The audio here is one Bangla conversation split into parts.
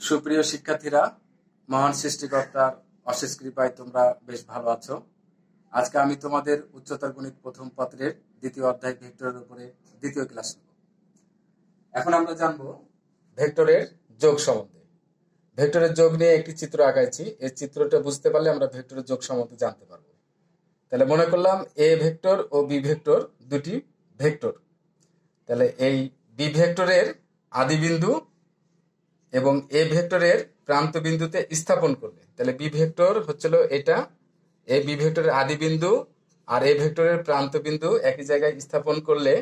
সুপ্রিয় শিক্ষার্থীরা, মহান সৃষ্টিকর্তার অশেষ কৃপায় তোমরা বেশ ভালো আছো। আজকে আমি তোমাদের উচ্চতর গণিত প্রথম পত্রের দ্বিতীয় অধ্যায় ভেক্টরের উপরে দ্বিতীয় ক্লাস নেব। এখন আমরা জানবো ভেক্টরের যোগ সম্বন্ধে। ভেক্টরের যোগ নিয়ে একটি চিত্র আঁকাইছি। এই চিত্রটা বুঝতে পারলে আমরা ভেক্টরের যোগ সম্বন্ধে জানতে পারবো। তাহলে মনে করলাম এ ভেক্টর ও বি ভেক্টর দুটি ভেক্টর। তাহলে এই বি ভেক্টরের আদিবিন্দু এবং এ ভেক্টরের প্রান্ত বিন্দুতে স্থাপন করলে, তাহলে বি ভেক্টর হচ্ছিল এটা, এ বি ভেক্টরের আদি বিন্দু আর এ ভেক্টরের প্রান্ত বিন্দু একই জায়গায় স্থাপন করলে,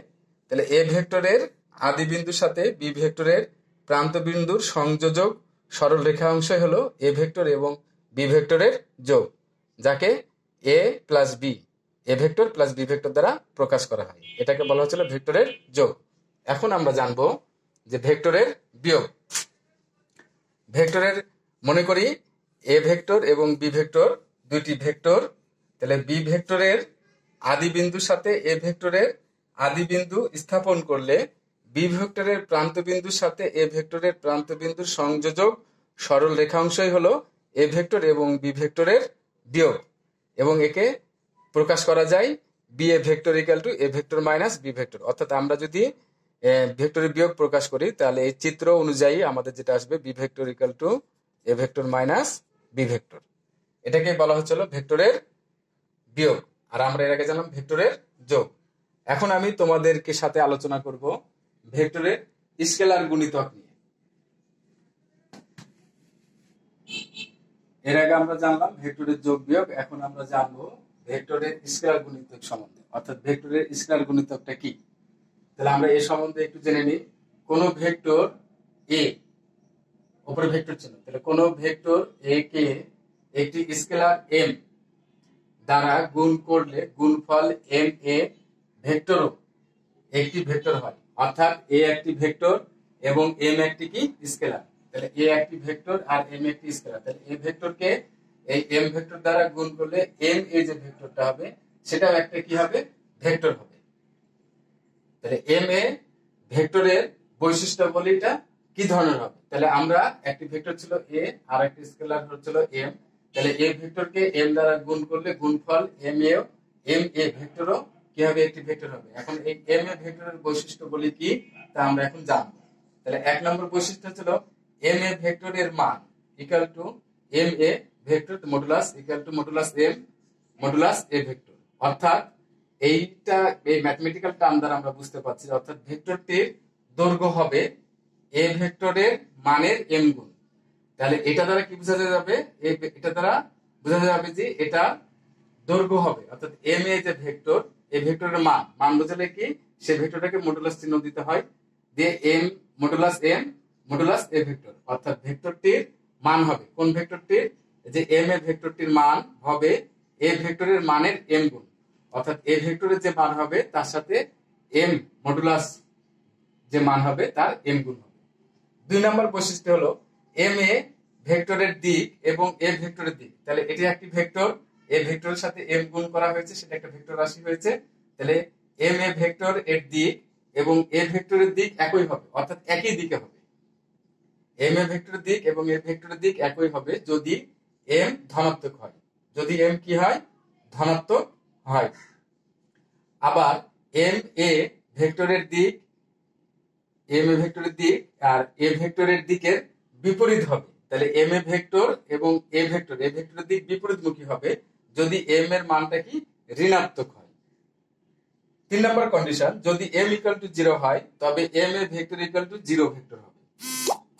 তাহলে এ ভেক্টরের আদি বিন্দুর সাথে বি ভেক্টরের প্রান্ত বিন্দুর সংযোজক সরল রেখা অংশই হলো এ ভেক্টর এবং বি ভেক্টরের যোগ, যাকে A plus B, A vector plus B vector দ্বারা প্রকাশ করা হয়। এটাকে বলা হচ্ছিল ভেক্টরের যোগ। এখন আমরা জানবো যে ভেক্টরের বিয়োগ। ভেক্টরের মনে করি এ ভেক্টর এবং বি ভেক্টর দুইটি ভেক্টর। তাহলে বি ভেক্টরের আদি বিন্দুর সাথে এ ভেক্টরের আদি বিন্দু স্থাপন করলে বি ভেক্টরের প্রান্ত বিন্দুর সাথে এ ভেক্টরের প্রান্ত বিন্দুর সংযোজক সরল রেখাংশই হলো এ ভেক্টর এবং বি ভেক্টরের বিয়োগ, এবং একে প্রকাশ করা যায় B A vector equal to A vector minus B vector. অর্থাৎ আমরা যদি ভেক্টরের বিয়োগ প্রকাশ করি তাহলে এই চিত্র অনুযায়ী আমাদের যেটা আসবে B vector equal to A vector minus B vector. এটাকে বলা হচ্ছিল ভেক্টরের বিয়োগ, আর আমরা এর আগে জানলাম ভেক্টরের যোগ। এখন আমি তোমাদেরকে সাথে আলোচনা করব ভেক্টরের স্কেলার গুণিতক নিয়ে। এর আগে আমরা জানলাম ভেক্টরের যোগ বিয়োগ, এখন আমরা জানবো ভেক্টরের স্কেলার গুণিতক সম্বন্ধে, অর্থাৎ ভেক্টরের স্কেলার গুণিতকটা কি। তাহলে আমরা এই সম্বন্ধে একটু জেনে নিই। কোন ভেক্টর এ, উপরে ভেক্টর ছিল, তাহলে কোন ভেক্টর এ কে একটি স্কেলার এম দ্বারা গুণ করলে গুণফল এম এ ভেক্টরও একটি ভেক্টর হয়। অর্থাৎ এ একটি ভেক্টর এবং এম একটি কি স্কেলার। তাহলে এ একটি ভেক্টর আর এম একটি স্কেলার। তাহলে এ ভেক্টরকে এই এম ভেক্টর দ্বারা গুণ করলে এম এ যে ভেক্টরটা হবে সেটাও একটা কি হবে, ভেক্টর হবে। তাহলে এম এ ভেক্টরের বৈশিষ্ট্যাবলীটা কি ধরনের হবে। তাহলে আমরা একটি ভেক্টর ছিল এ আর একটি স্কেলার হচ্ছিল এম। তাহলে এ ভেক্টরকে এম দ্বারা গুণ করলে গুণফল এম এ ভেক্টরও কি হবে, একটি ভেক্টর হবে। এখন এই এম এ ভেক্টরের বৈশিষ্ট্যাবলী কি তা আমরা এখন জানবো। তাহলে এক নম্বর বৈশিষ্ট্য ছিল এম এ ভেক্টরের মান equal to M A vector modulus equal to modulus M modulus A vector. অর্থাৎ এইটা এই ম্যাথমেটিক্যাল টার্ম দ্বারা আমরা বুঝতে পারছি, অর্থাৎ ভেক্টরটির দৈর্ঘ্য হবে এ ভেক্টরের মানের এম গুণ। তাহলে এটা দ্বারা কি বোঝা যাবে, এটা দ্বারা বোঝা যাবে যে এটা দৈর্ঘ্য হবে, অর্থাৎ এম এ যে ভেক্টর, এই ভেক্টরের মান বোঝালে কি সেই ভেক্টরটাকে মডুলাস চিহ্ন দিতে হয়, দিয়ে এম মডুলাস এ ভেক্টর। অর্থাৎ ভেক্টরটির মান হবে, কোন ভেক্টরটির, যে এম এ ভেক্টরটির মান হবে এ ভেক্টরের মানের এম গুণ। অর্থাৎ এ ভেক্টরের যে মান হবে তার সাথে এম মডুলাস যে মান হবে তার এম গুণ হবে। দুই নম্বর বৈশিষ্ট্য হলো এম এ ভেক্টরের দিক এবং এ ভেক্টরের দিক। তাহলে এটি একটি ভেক্টর, এ ভেক্টরের সাথে এম গুণ করা হয়েছে, সেটা একটা ভেক্টর রাশি হয়েছে। তাহলে এম এ ভেক্টর এর দিক এবং এ ভেক্টরের দিক একই হবে, অর্থাৎ একই দিকে হবে। এম এ ভেক্টরের দিক এবং এ ভেক্টরের দিক একই হবে যদি এম ধনাত্মক হয়, যদি এম কি হয়, ধনাত্মক হয়। আবার এম এ ভেক্টরের দিক আর এ ভেক্টরের দিকের বিপরীত হবে। তাহলে এম এ ভেক্টর এবং এ ভেক্টরের দিক বিপরীতমুখী হবে যদি এম এর মানটা কি, ঋণাত্মক হয়। তিন নম্বর কন্ডিশন, যদি এম ইকুয়াল টু 0 হয় তবে M A vector equal to 0 vector হবে,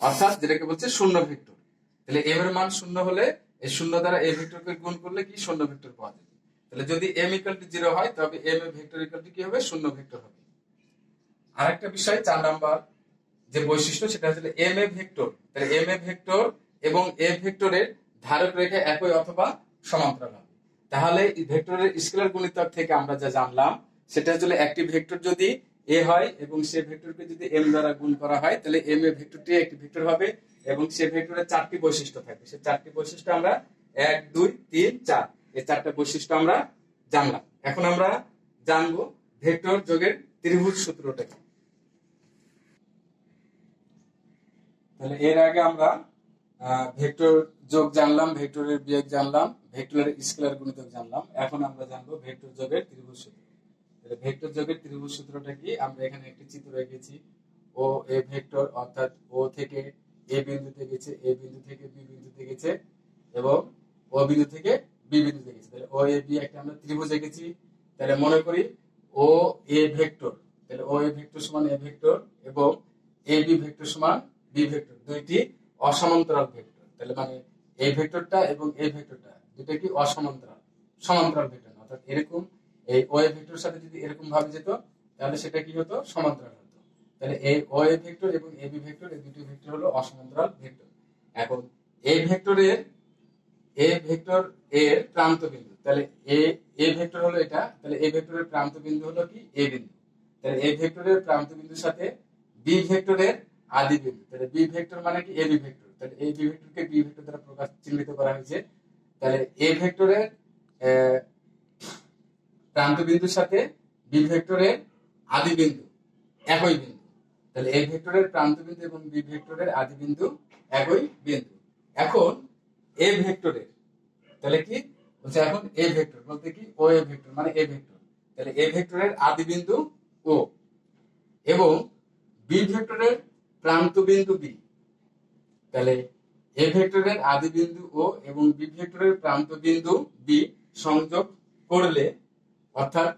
অর্থাৎ যেটাকে বলছে শূন্য ভেক্টর। তাহলে এম এর মান শূন্য হলে এই শূন্য দ্বারা এ ভেক্টরকে গুণ করলে কি শূন্য ভেক্টর পাওয়া যাবে। তাহলে যদি এম ইকুয়াল টু 0 হয় তবে M A vector equal to কি হবে, শূন্য ভেক্টর হবে। আরেকটা বিষয়, 4 নাম্বার যে বৈশিষ্ট্য সেটা হচ্ছে এম এ ভেক্টর। তাহলে এম এ ভেক্টর এবং এ ভেক্টরের ধারক রেখা একই অথবা সমান্তরাল হবে। তাহলে এই ভেক্টরের স্কেলার গুণিতক থেকে আমরা যা জানলাম সেটা হচ্ছে একটি ভেক্টর যদি এ হয় এবং সে ভেক্টরকে যদি এম দ্বারা গুণ করা হয় তাহলে এম এ ভেক্টরটি একটি ভেক্টর হবে এবং সে ভেক্টরের 4টি বৈশিষ্ট্য থাকবে। সেই 4টি বৈশিষ্ট্য আমরা 1 2 3 4 এই 4টা বৈশিষ্ট্য আমরা জানলাম। এখন আমরা জানবো ভেক্টর যোগের ত্রিভুজ সূত্রটা কি। তাহলে এর আগে আমরা ভেক্টর যোগ জানলাম, ভেক্টরের বিয়োগ জানলাম, ভেক্টরের স্কেলার গুণিতক জানলাম। এখন আমরা জানবো ভেক্টর যোগের ত্রিভুজ সূত্র। তাহলে ভেক্টর যোগের ত্রিভুজ সূত্রটা কি? আমরা এখানে একটি চিত্র রেখেছি। ও এ ভেক্টর অর্থাৎ ও থেকে এ বিন্দুতে গেছে, এ বিন্দু থেকে বি বিন্দুতে গেছে এবং ও বিন্দু থেকে বি বিন্দুতে গেছে। তাহলে ও এ বি একটা আমরা ত্রিভুজ এঁকেছি। তাহলে মনে করি ও এ ভেক্টর, তাহলে ও এ ভেক্টর সমান এ ভেক্টর এবং এ বি ভেক্টর সমান বি ভেক্টর, দুইটি অসমান্তরাল ভেক্টর। তাহলে মানে এই ভেক্টরটা এবং এই ভেক্টরটা দুটো কি অসমান্তরাল, সমান্তরাল ভেক্টর না। অর্থাৎ এরকম এই ও এ ভেক্টর সাথে যদি এরকম ভাবে যেত তাহলে সেটা কি হতো? সমান্তরাল হতো। তাহলে এই ও এ ভেক্টর এবং এ বি ভেক্টর, এই দুটি ভেক্টর হলো অসমান্তরাল ভেক্টর। এখন এই ভেক্টরের এর প্রান্ত বিন্দু, তাহলে এ ভেক্টর হলো এটা, তাহলে এ ভেক্টরের প্রান্ত বিন্দু হলো কি? এ বিন্দু। তাহলে এ ভেক্টরের প্রান্ত বিন্দুর সাথে বি ভেক্টরের আদি বিন্দু, তাহলে বি ভেক্টর মানে কি? এ বি ভেক্টর। তাহলে এই বি ভেক্টরকে বি ভেক্টর দ্বারা প্রকাশ চিহ্নিত করা হয়েছে। তাহলে এ ভেক্টরের প্রান্ত বিন্দুর সাথে বি ভেক্টরের আদি বিন্দু একই বিন্দু। তাহলে এ ভেক্টরের প্রান্ত বিন্দু এবং বি ভেক্টরের আদি বিন্দু একই বিন্দু। এখন এ ভেক্টরের, তাহলে কি বলছে? এখন এ ভেক্টর বলতে কি? ও এ ভেক্টর মানে এ ভেক্টর। তাহলে এ ভেক্টরের আদি বিন্দু ও এবং বি ভেক্টরের প্রান্ত বিন্দু বি। তাহলে এ ভেক্টরের আদি বিন্দু ও এবং বি ভেক্টরের প্রান্ত বিন্দু বি সংযোগ করলে, অর্থাৎ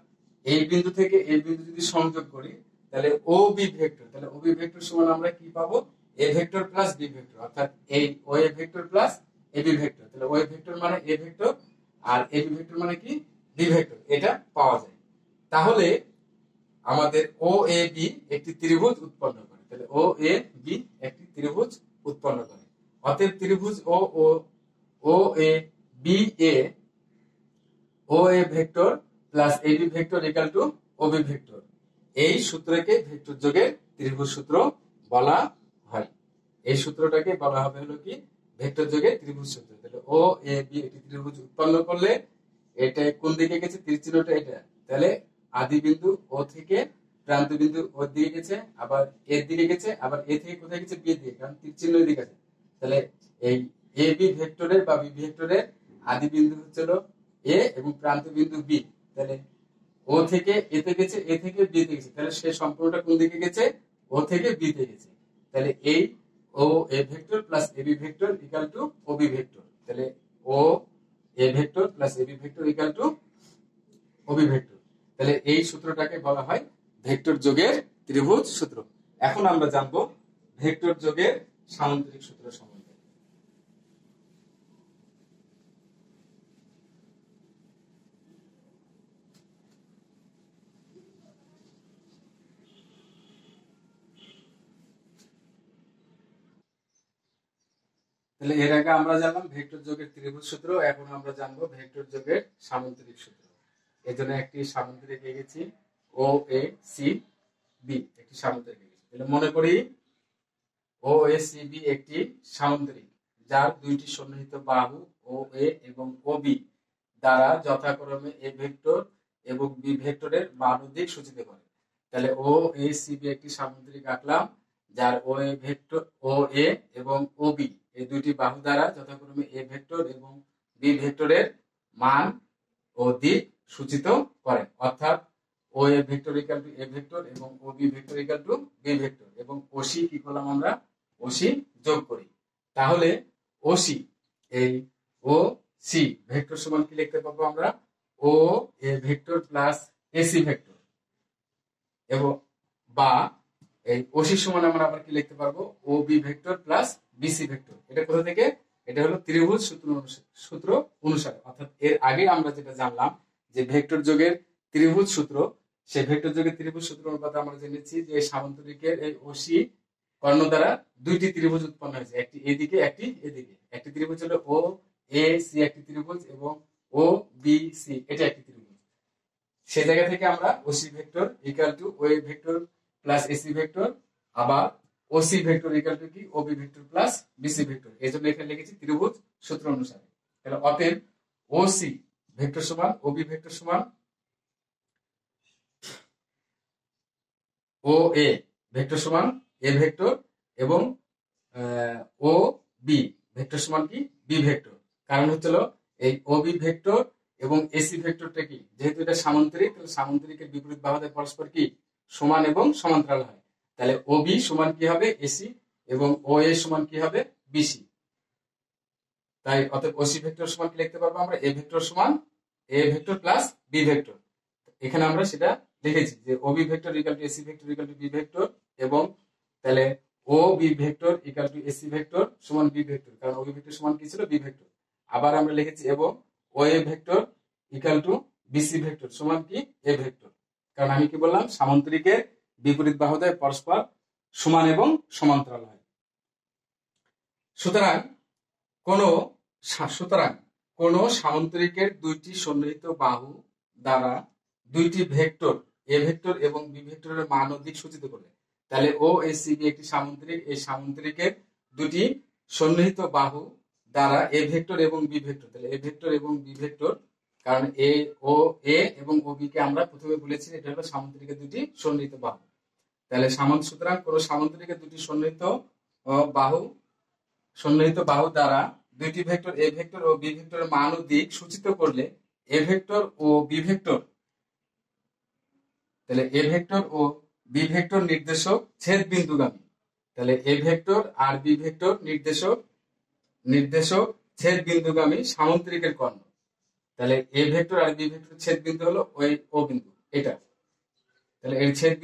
এই বিন্দু থেকে এই বিন্দু যদি সংযোগ করি তাহলে ও বি ভেক্টর, তাহলে ও বি ভেক্টর সমান আমরা কি পাবো? A vector plus B vector, অর্থাৎ এই O A vector plus A B vector. তাহলে ও এ ভেক্টর মানে এ ভেক্টর আর এ বি ভেক্টর মানে কি? B vector. এটা পাওয়া যায়। তাহলে আমাদের ও এ বি একটি ত্রিভুজ উৎপন্ন করে। তাহলে ও এ বি একটি ত্রিভুজ উৎপন্ন করে। অতএব ত্রিভুজ ও এ বি এ O A vector plus A B vector equal to O B vector, এই সূত্রকে ভেক্টর যোগের ত্রিভুজ সূত্র বলা হয়। এই সূত্রটাকে বলা হবে হলো কি? ভেক্টর যোগের ত্রিভুজ সূত্র। তাহলে ও এ বি একটি ত্রিভুজ উৎপন্ন করলে এটা কোন দিকে গেছে? তীর চিহ্নটা এটা। তাহলে আদি বিন্দু ও থেকে প্রান্ত বিন্দু ওর দিকে গেছে, আবার এর দিকে গেছে, আবার এ থেকে কোথায় গেছে? বি দিকে, কারণ তীর চিহ্ন দিকে আছে। তাহলে এই এ বি ভেক্টরের বা বি ভেক্টরের আদি বিন্দু হচ্ছে এ এবং প্রান্ত বিন্দু বি। তাহলে ও থেকে এতে গেছে, এ থেকে বি তে গেছে, তাহলে সে সম্পূর্ণটা কোন দিকে গেছে? ও থেকে বি তে গেছে। তাহলে এই O A vector plus A B vector equal to O B vector. তাহলে O A vector plus A B vector equal to O B vector. তাহলে এই সূত্রটাকে বলা হয় ভেক্টর যোগের ত্রিভুজ সূত্র। এখন আমরা জানবো ভেক্টর যোগের সামান্তরিক সূত্র সম্বন্ধে। তাহলে এর আগে আমরা জানলাম ভেক্টর যোগের ত্রিভুজ সূত্র, এখন আমরা জানবো ভেক্টর যোগের সামান্তরিক সূত্র। এর জন্য একটি সামান্তরিক এঁকেছি, ও এ সি বি একটি সামান্তরিক এঁকেছি। তাহলে মনে করি ও এ সি বি একটি সামান্তরিক যার দুইটি সন্নিহিত বাহু ও এ এবং ও বি দ্বারা যথাক্রমে এ ভেক্টর এবং বি ভেক্টরের বাহুর দিক সূচিত করে। তাহলে ও এ সি বি একটি সামান্তরিক আঁকলাম যার ও এ ভেক্টর, ও এ এবং ও বি এই দুইটি বাহু দ্বারা যথাক্রমে এ ভেক্টর এবং বি ভেক্টরের মান ও দিক সূচিত করে। অর্থাৎ O A vector equal to A vector এবং O B vector equal to B vector, এবং ওসি কি করলাম? আমরা ওসি যোগ করি। তাহলে ওসি এই ও সি ভেক্টর সমান কি লিখতে পারবো আমরা? O A vector plus AC vector, এবং বা এই ওসি সমান আমরা আবার কি লিখতে পারবো? O B vector plus BC vector. এটা কোথা থেকে? এটা হলো ত্রিভুজ সূত্র অনুসারে। অর্থাৎ এর আগে আমরা যেটা জানলাম যে ভেক্টর যোগের ত্রিভুজ সূত্র, সেই ভেক্টর যোগের ত্রিভুজ সূত্র অনুপাতে আমরা জেনেছি যে সামান্তরিকের এই ওসি কর্ণ দ্বারা দুইটি ত্রিভুজ উৎপন্ন হয়েছে, একটি এদিকে একটি এদিকে। একটি ত্রিভুজ হলো ও এ সি একটি ত্রিভুজ এবং ও বি সি এটা একটি ত্রিভুজ। সে জায়গা থেকে আমরা OC vector equal to O A vector plus AC vector, আবার ওসি ভেক্টর ইকুয়াল টু কি? O B vector plus BC vector. এই জন্য এখানে লিখেছি ত্রিভুজ সূত্র অনুসারে। তাহলে অতএব ওসি ভেক্টর সমান ও বি ভেক্টর সমান ও এ ভেক্টর সমান এ ভেক্টর এবং ও বি ভেক্টর ভেক্টর সমান কি বি ভেক্টর। কারণ হচ্ছিল এই ও বি ভেক্টর এবং এসি ভেক্টরটা কি, যেহেতু এটা সামান্তরিক, তাহলে সামান্তরিকের বিপরীত বাহুদের পরস্পর কি সমান এবং সমান্তরাল হয়। তাহলে ও বি সমান কি হবে এসি এবং ও এ সমান কি হবে বিসি। তাই অতএব ওসি ভেক্টর সমান কি লিখতে পারবো আমরা, এ ভেক্টর সমান A vector plus B vector. এখানে আমরা সেটা লিখেছি যে O B vector equal to AC vector equal to B vector, এবং তাহলে O B vector equal to AC vector সমান বি ভেক্টর, কারণ ও বি ভেক্টর সমান কি ছিল বি ভেক্টর। আবার আমরা লিখেছি এবং O A vector equal to BC vector সমান কি এ ভেক্টর, কারণ আমি কি বললাম সামান্তরিকের বিপরীত বাহুদের পরস্পর সমান এবং সমান্তরাল হয়। সুতরাং কোন সামান্তরিকের দুইটি সন্নিহিত বাহু দ্বারা দুইটি ভেক্টর এ ভেক্টর এবং বি ভেক্টরের মান ও দিক সূচিত করলে, তাহলে ও এ সি বি একটি সামান্তরিক, এই সামান্তরিকের দুটি সন্নিহিত বাহু দ্বারা এ ভেক্টর এবং বি ভেক্টর, তাহলে এ ভেক্টর এবং বি ভেক্টর, কারণ এ ও এ এবং ও বি কে আমরা প্রথমে বলেছি এটা হলো সামান্তরিকের দুটি সন্নিহিত বাহু। তাহলে সুতরাং কোন সামান্তরিকের দুটি সন্নিহিত বাহু দ্বারা দুইটি ভেক্টর এ ভেক্টর ও বি ভেক্টরের মান ও দিক সূচিত করলে এ ভেক্টর ও বি ভেক্টর, তাহলে এ ভেক্টর ও বি ভেক্টর নির্দেশক ছেদ বিন্দুগামী, তাহলে এ ভেক্টর আর বি ভেক্টর নির্দেশক ছেদ বিন্দুগামী সামান্তরিকের কর্ণ, তাহলে এ ভেক্টর আর বি ভেক্টর ছেদ বিন্দু হলো ওই ও বিন্দু এটা, তাহলে এর ছেদ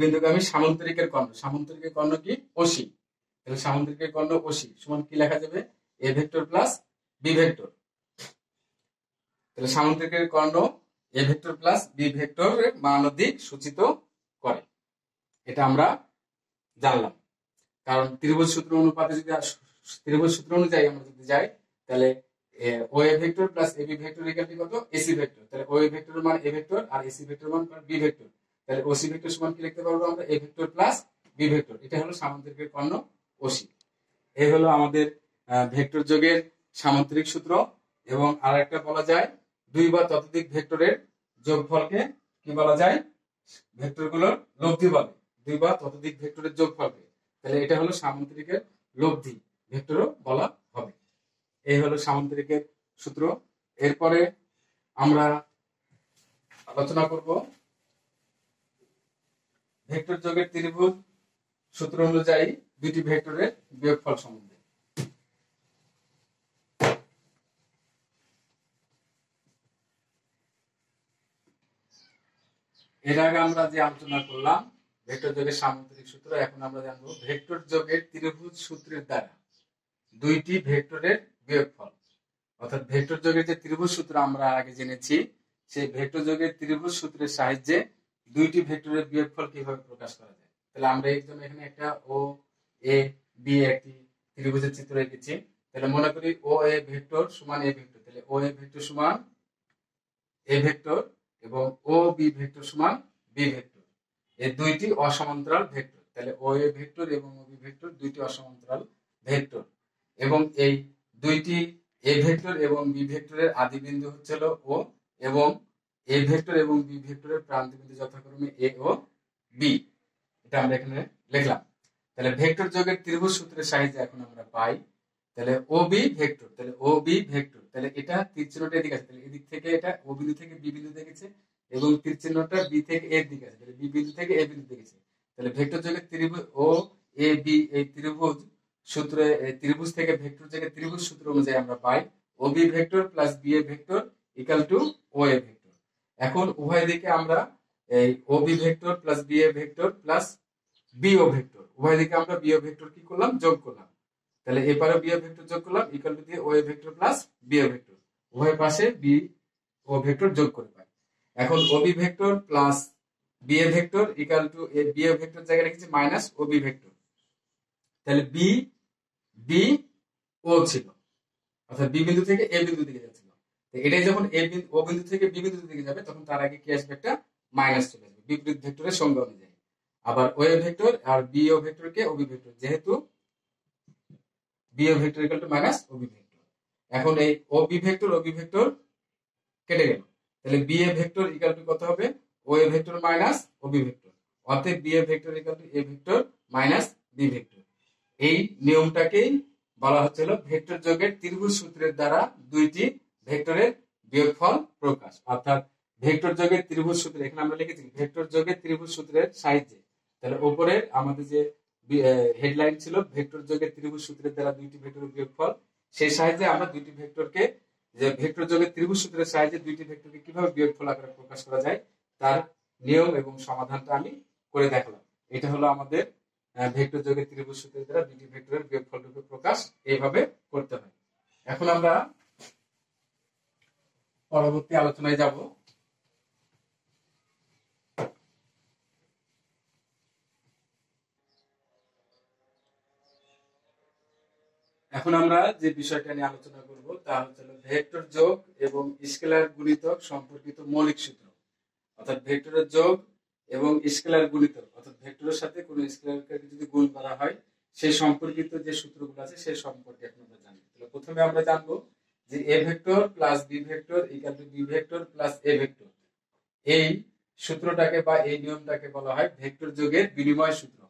বিন্দুগামী সামান্তরিকের কর্ণ কি ওসি, তাহলে সামান্তরিকের কর্ণ ওসি সমান কি লেখা যাবে A vector plus B vector, তাহলে সামান্তরিকের কর্ণ এ ভেক্টর প্লাস বি ভেক্টরের মান ও দিক সূচিত করে, এটা আমরা জানলাম। কারণ ত্রিভুজ সূত্র অনুযায়ী আমরা যদি যাই, তাহলে O A vector plus A B vector equal to কত এসি ভেক্টর, তাহলে ও এ ভেক্টরের মান এ ভেক্টর আর এসি ভেক্টরের মান বি ভেক্টর, তাহলে ওসি ভেক্টর সমান কি লিখতে পারবো আমরা A vector plus B vector, এটা হলো সামান্তরিকের কর্ণ ওসি। এই হলো আমাদের ভেক্টর যোগের সামান্তরিক সূত্র। এবং আর একটা বলা যায় দুই বা ততোধিক ভেক্টরের যোগফলকে কি বলা যায়, ভেক্টরগুলোর লব্ধি বলে, দুই বা ততোধিক ভেক্টরের যোগফলকে, তাহলে এটা হলো সামান্তরিকের লব্ধি ভেক্টরও বলা হবে। এই হলো সামান্তরিকের সূত্র। এরপরে আমরা আলোচনা করব ভেক্টর যোগের ত্রিভুজ সূত্র অনুযায়ী দুইটি ভেক্টরের বিয়োগফল সম্বন্ধে। এর আগে আমরা যে আলোচনা করলাম ভেক্টর যোগের সামান্তরিক সূত্র, এখন আমরা জানবো ভেক্টর যোগের ত্রিভুজ সূত্রের দ্বারা দুইটি ভেক্টরের বিয়োগফল। অর্থাৎ ভেক্টর যোগের যে ত্রিভুজ সূত্র আমরা আগে জেনেছি, সেই ভেক্টর যোগের ত্রিভুজ সূত্রের সাহায্যে দুইটি ভেক্টরের বিয়োগফল কিভাবে প্রকাশ করা যায়। তাহলে আমরা এই জন্য এখানে একটা ও এ বি একটি ত্রিভুজের চিত্র এঁকেছি। তাহলে মনে করি ও এ ভেক্টর সমান এ ভেক্টর, তাহলে ও এ ভেক্টর সমান এ ভেক্টর এবং ও বি ভেক্টর সমান বি ভেক্টর, এই দুইটি অসমান্তরাল ভেক্টর। তাহলে ও এ ভেক্টর এবং ও বি ভেক্টর দুইটি অসমান্তরাল ভেক্টর, এবং এই দুইটি এ ভেক্টর এবং বি ভেক্টরের আদি বিন্দু হচ্ছে ও, এবং এ ভেক্টর এবং বি ভেক্টরের প্রান্ত বিন্দু যথাক্রমে এ ও বি, এটা আমরা এখানে লিখলাম। তাহলে ভেক্টর যোগের ত্রিভুজ সূত্রের সাহায্যে এখন আমরা পাই, তাহলে ও বি ভেক্টর, তাহলে ও বি ভেক্টর, তাহলে এটা তীর চিহ্নটা এদিকে আছে, তাহলে এদিক থেকে এটা ও বিন্দু থেকে বি বিন্দু দেখেছে, এবং তীর চিহ্নটা বি থেকে এর দিকে আছে, তাহলে বি বিন্দু থেকে এ বিন্দু দেখেছে। তাহলে ভেক্টর যোগের ত্রিভুজ ও এ বি এই ত্রিভুজ সূত্রে ত্রিভুজ থেকে ভেক্টর যোগের ত্রিভুজ সূত্র অনুযায়ী আমরা পাই O B vector plus B A vector equal to O A vector. এখন উভয় দিকে আমরা এই O B vector plus B A vector plus B O vector, উভয় দিকে আমরা বি ও ভেক্টর কি করলাম যোগ করলাম, তাহলে এপারে বি ও ভেক্টর যোগ করলাম ইকুয়াল টু দিয়ে O A vector plus B O vector, উভয় পাশে বি ও ভেক্টর যোগ করে পাই। এখন O B vector plus B A vector equal to B O vector জায়গায় রেখেছি মাইনাস ও বি ভেক্টর, তাহলে বি বি ও ছিল, অর্থাৎ বি বিন্দু থেকে এ বিন্দু দিকে যাচ্ছিল, এটাই যখন এ বিন্দু ও বিন্দু থেকে বি বিন্দু দিকে যাবে তখন তার আগে কি আসবে একটা মাইনাস চলে আসবে বিপরীত ভেক্টরের সংজ্ঞা অনুযায়ী। আবার ও এ ভেক্টর আর বি ও ভেক্টরকে ও বি ভেক্টর, যেহেতু B O vector equal to minus O B vector, এখন এই ও বি ভেক্টর কেটে গেল, তাহলে B A vector equal to কত হবে O A vector minus O B vector, অতএব B A vector equal to A vector minus B vector. এই নিয়মটাকেই বলা হচ্ছিল ভেক্টর যোগের ত্রিভুজ সূত্রের দ্বারা দুইটি ভেক্টরের বিয়োগফল প্রকাশ। অর্থাৎ ভেক্টর যোগের ত্রিভুজ সূত্র, এখানে আমরা লিখেছি ভেক্টর যোগের ত্রিভুজ সূত্রের সাহায্যে। তাহলে উপরে আমাদের যে হেডলাইন ছিল ভেক্টর যোগের ত্রিভুজ সূত্রের দ্বারা দুইটি ভেক্টরের বিয়োগফল, সেই সাহায্যে আমরা দুইটি ভেক্টরকে, যে ভেক্টর যোগের ত্রিভুজ সূত্রের সাহায্যে দুইটি ভেক্টরকে কিভাবে বিয়োগফল আকারে প্রকাশ করা যায় তার নিয়ম এবং সমাধানটা আমি করে দেখালাম। এটা হলো আমাদের ভেক্টর যোগের ত্রিভুজ সূত্রের দ্বারা দুইটি ভেক্টরের বিয়োগফল রূপে প্রকাশ এইভাবে করতে হয়। এখন আমরা পরবর্তী আলোচনায় যাব। এখন আমরা যে বিষয়টা নিয়ে আলোচনা করব তা হচ্ছে ভেক্টর যোগ এবং স্কেলার গুণিতক সম্পর্কিত মৌলিক সূত্র। অর্থাৎ ভেক্টরের যোগ এবং স্কেলার গুণিতক, অর্থাৎ ভেক্টরের সাথে কোনো স্কেলারকে যদি গুণ করা হয় সেই সম্পর্কিত যে সূত্রগুলো আছে সেই সম্পর্কে এখন আমরা জানবো। তাহলে প্রথমে আমরা জানবো যে A vector plus B vector equal to B vector plus A vector. এই সূত্রটাকে বা এই নিয়মটাকে বলা হয় ভেক্টর যোগের বিনিময় সূত্র।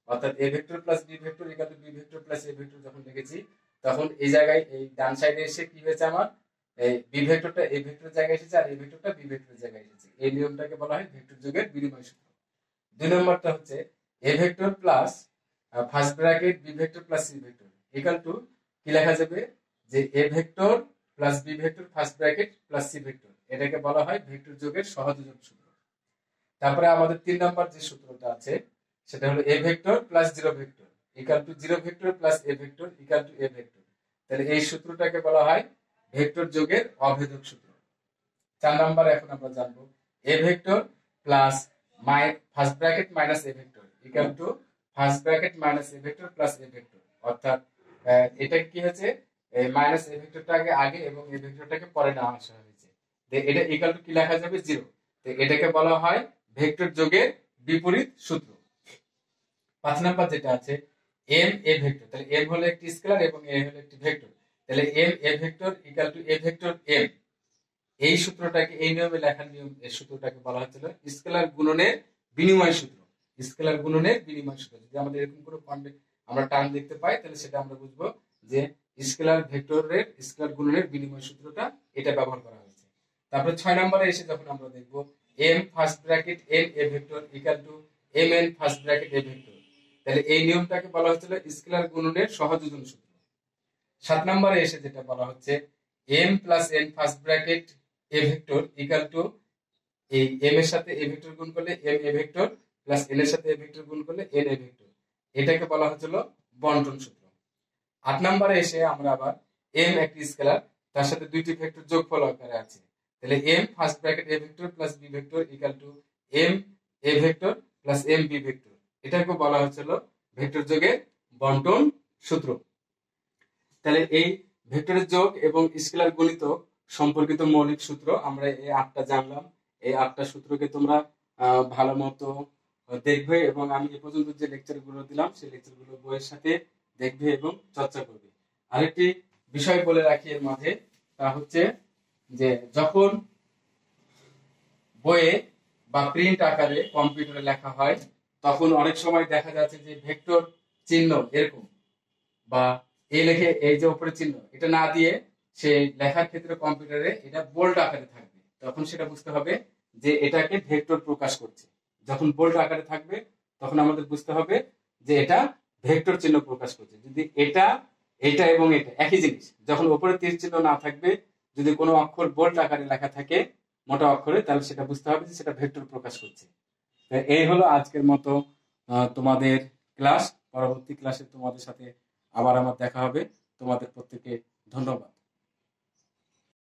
অর্থাৎ A vector plus B vector equal to B vector plus A vector যখন লিখেছি তখন এই জায়গায় এই ডান সাইডে এসে কি হয়েছে, আমার এই বি ভেক্টরটা এ ভেক্টরের জায়গায় এসেছে আর এ ভেক্টরটা বি ভেক্টরের জায়গায় এসেছে। এই নিয়মটাকে বলা হয় ভেক্টর যোগের বিনিময় সূত্র। দুই নম্বরটা হচ্ছে A vector plus first bracket B vector plus C vector equal to কি লেখা যাবে, যে A vector plus B vector first bracket plus C vector, এটাকে বলা হয় ভেক্টর যোগের সহযোজক সূত্র। তারপরে আমাদের 3 নম্বর যে সূত্রটা আছে সেটা হলো এ vector plus zero vector equal two zero vector plus A vector equal to A vector. তাহলে এই সূত্রটাকে বলা হয় ভেক্টর যোগের অভেদক সূত্র। 4 নম্বর এখন আমরা জানবো এ vector plus first bracket minus A vector equal two first bracket minus A vector plus A vector. অর্থাৎ এটা কি হচ্ছে, মাইনাস এ ভেক্টরটাকে আগে এবং এ ভেক্টরটাকে পরে নেওয়া আসা হয়েছে, এটা ইকুয়াল টু কি লেখা যাবে, জিরো। তো এটাকে বলা হয় ভেক্টর যোগের বিপরীত সূত্র। 5 নাম্বার যেটা আছে এম এ ভেক্টর, তাহলে এম হলো একটি স্কেলার এবং এ হলো একটি ভেক্টর, তাহলে M A vector equal to A vector M. এই সূত্রটাকে, এই নিয়মে লেখার নিয়ম, এই সূত্রটাকে বলা হচ্ছিল স্কেলার গুণনের বিনিময় সূত্র। স্কেলার গুণনের বিনিময় সূত্র, যদি আমাদের এরকম কোনো আমরা টার্ম দেখতে পাই তাহলে সেটা আমরা বুঝবো যে স্কেলার ভেক্টরের স্কেলার গুণনের বিনিময় সূত্রটা এটা ব্যবহার করা হয়েছে। তারপরে 6 নম্বরে এসে যখন আমরা দেখবো M first bracket M A vector equal to M N first bracket A vector, তাহলে এই নিয়মটাকে বলা হচ্ছিল স্কেলার গুণনের সহযোজন সূত্র। 7 নম্বরে এসে যেটা বলা হচ্ছে M plus N first bracket A vector equal to এই এম এর সাথে এ ভেক্টর গুণ করলে M A vector plus N এর সাথে এ ভেক্টর গুণ করলে এন এ ভেক্টর, এটাকে বলা হচ্ছিল বন্টন সূত্র। 8 নম্বরে এসে আমরা আবার এম একটি স্কেলার, তার সাথে দুইটি ভেক্টর যোগফল আকারে আছে, তাহলে M first bracket A vector plus B vector equal to M A vector plus M B vector, এটাকে বলা হচ্ছিল ভেক্টর যোগের বন্টন সূত্র। তাহলে এই ভেক্টরের যোগ এবং স্কেলার গুণিতক সম্পর্কিত মৌলিক সূত্র আমরা এই 8টা জানলাম। এই 8টা সূত্রকে তোমরা ভালো মতো দেখবে এবং আমি এ পর্যন্ত যে লেকচারগুলো দিলাম সেই লেকচারগুলো বইয়ের সাথে দেখবে এবং চর্চা করবে। আরেকটি বিষয় বলে রাখি এর মাঝে, তা হচ্ছে যে যখন বইয়ে বা প্রিন্ট আকারে কম্পিউটারে লেখা হয় তখন অনেক সময় দেখা যাচ্ছে যে ভেক্টর চিহ্ন এরকম বা এই লেখে এই যে উপরে চিহ্ন এটা না দিয়ে সে লেখার ক্ষেত্রে কম্পিউটারে এটা বোল্ড আকারে থাকবে, তখন সেটা বুঝতে হবে যে এটাকে ভেক্টর প্রকাশ করছে। যখন বোল্ড আকারে থাকবে তখন আমাদের বুঝতে হবে যে এটা ভেক্টর চিহ্ন প্রকাশ করছে। যদি এটা এটা এবং এটা একই জিনিস, যখন উপরে তীর চিহ্ন না থাকবে, যদি কোনো অক্ষর বোল্ড আকারে লেখা থাকে মোটা অক্ষরে, তাহলে সেটা বুঝতে হবে যে সেটা ভেক্টর প্রকাশ করছে। এই হলো আজকের মতো তোমাদের ক্লাস। পরবর্তী ক্লাসে তোমাদের সাথে আবার আমার দেখা হবে। তোমাদের প্রত্যেককে ধন্যবাদ।